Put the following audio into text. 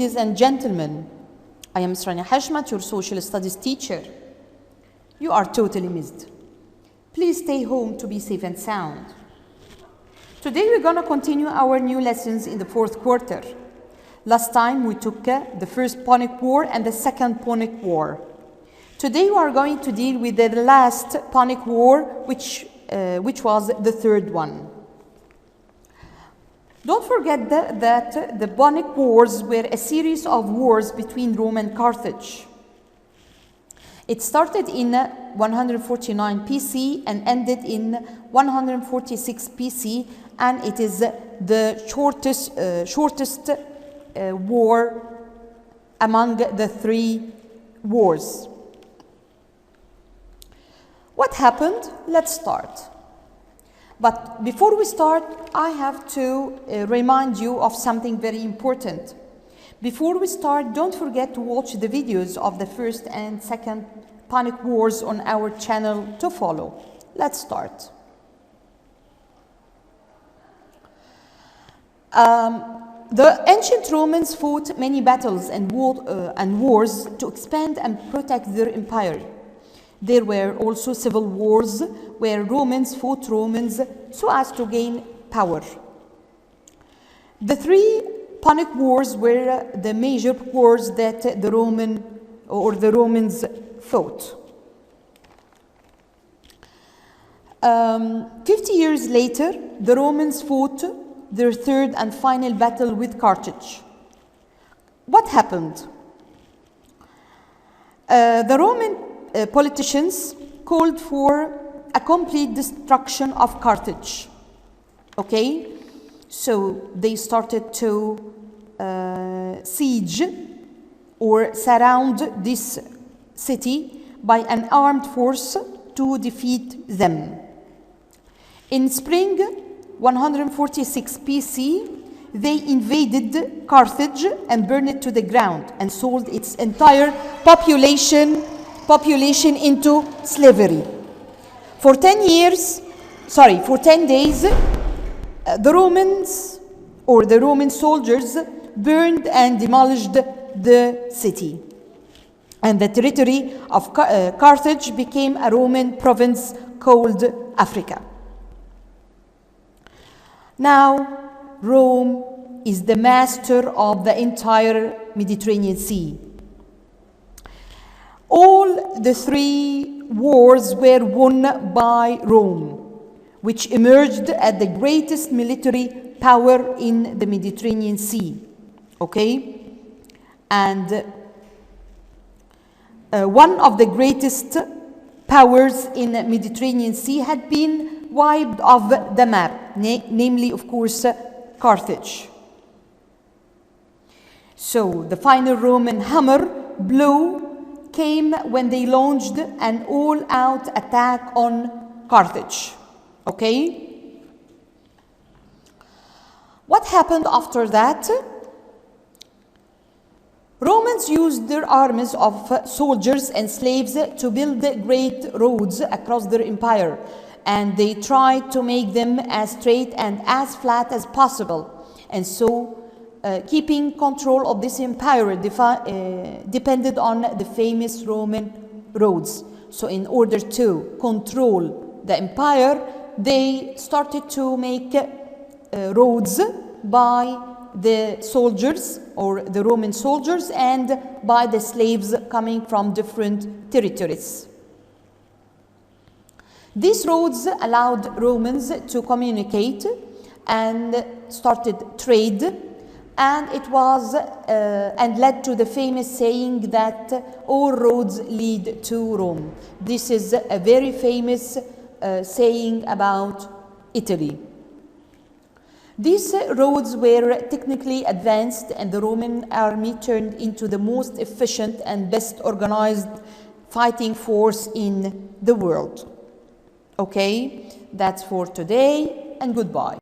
ladies and gentlemen, I am Ms. Rania Hashmat, your social studies teacher. You are totally missed. Please stay home to be safe and sound. Today we're going to continue our new lessons in the fourth quarter. Last time we took the first Punic War and the second Punic War. Today we are going to deal with the last Punic War, which was the third one. Don't forget that the Punic Wars were a series of wars between Rome and Carthage. It started in 149 BC and ended in 146 BC, and it is the shortest war among the three wars. What happened? Let's start. But before we start, I have to remind you of something very important. Before we start, don't forget to watch the videos of the first and second Punic Wars on our channel to follow. Let's start. The ancient Romans fought many battles and wars to expand and protect their empire. There were also civil wars where Romans fought Romans so as to gain power. The three Punic Wars were the major wars that the Romans fought. 50 years later, the Romans fought their third and final battle with Carthage. What happened? The Roman politicians called for a complete destruction of Carthage. Okay? So they started to siege or surround this city by an armed force to defeat them. In spring 146 BC, they invaded Carthage and burned it to the ground and sold its entire population into slavery. For 10 days, the Roman soldiers burned and demolished the city. And the territory of Carthage became a Roman province called Africa. Now, Rome is the master of the entire Mediterranean Sea. All the three wars were won by Rome, which emerged as the greatest military power in the Mediterranean Sea. Okay? And one of the greatest powers in the Mediterranean Sea had been wiped off the map, namely, of course, Carthage. So the final Roman hammer blow came when they launched an all-out attack on Carthage. Okay? What happened after that? Romans used their armies of soldiers and slaves to build great roads across their empire, and they tried to make them as straight and as flat as possible. And so keeping control of this empire depended on the famous Roman roads. So in order to control the empire, they started to make roads by the soldiers or the Roman soldiers and by the slaves coming from different territories. These roads allowed Romans to communicate and started trade, and it was and led to the famous saying that all roads lead to Rome. This is a very famous saying about Italy. These roads were technically advanced, and the Roman army turned into the most efficient and best organized fighting force in the world. Okay, that's for today, and goodbye.